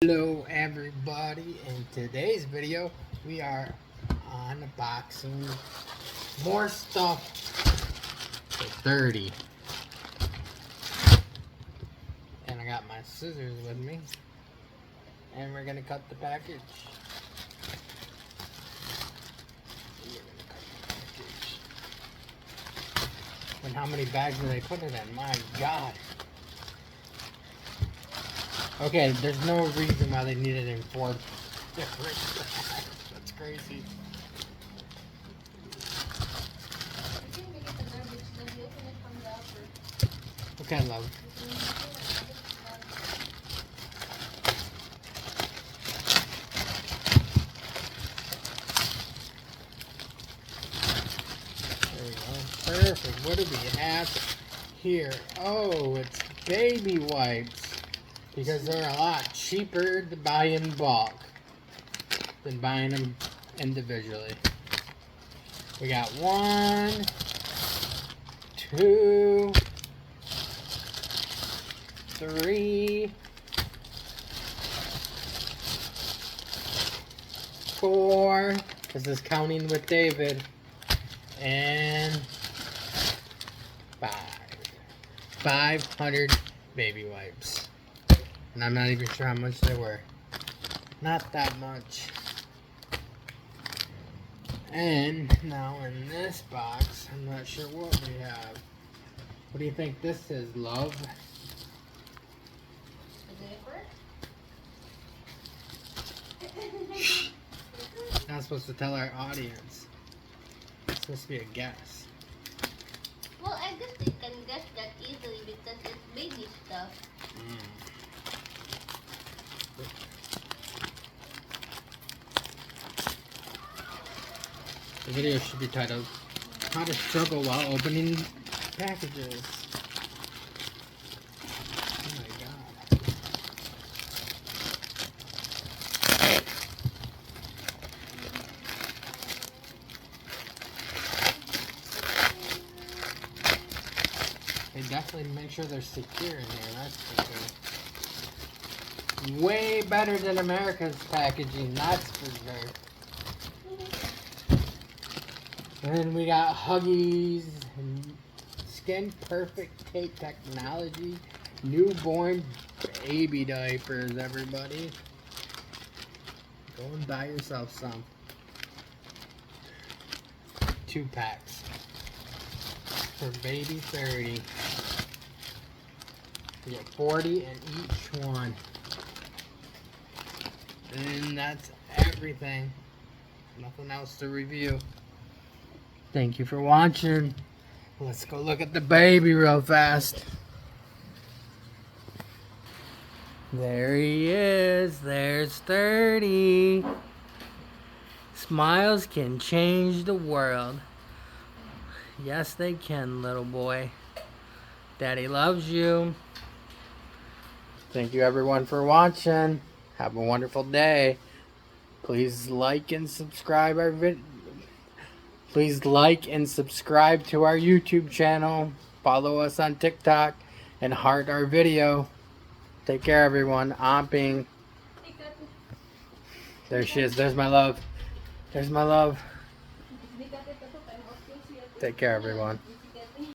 Hello everybody, in today's video we are unboxing more stuff for Thirdy. And I got my scissors with me and we're gonna cut the package. And how many bags do they put it in? My God. Okay, there's no reason why they need it in 4 different bags. That's crazy. Okay, love. There we go. Perfect. What do we have here? Oh, it's baby wipes. Because they're a lot cheaper to buy in bulk than buying them individually. We got 1, 2, 3, 4, this is counting with David, and 500 baby wipes. And I'm not even sure how much they were. Not that much. And now in this box, I'm not sure what we have. What do you think this is, love? Not supposed to tell our audience. It's supposed to be a guess. Well, I guess they can guess that easily because it's baby stuff. The video should be titled, How to Struggle While Opening Packages. Oh my God. They definitely make sure they're secure in here, that's for sure. Way better than America's packaging, that's for sure. And then we got Huggies, Skin Perfect Tape Technology, newborn baby diapers, everybody. Go and buy yourself some. 2 packs for Baby Thirdy. You get 40 in each one. And that's everything. Nothing else to review. Thank you for watching. Let's go look at the baby real fast. There he is. There's Thirdy. Smiles can change the world. Yes, they can, little boy. Daddy loves you. Thank you, everyone, for watching. Have a wonderful day. Please like and subscribe our video. Please like and subscribe to our YouTube channel. Follow us on TikTok and heart our video. Take care, everyone. Amping. There she is. There's my love. There's my love. Take care, everyone.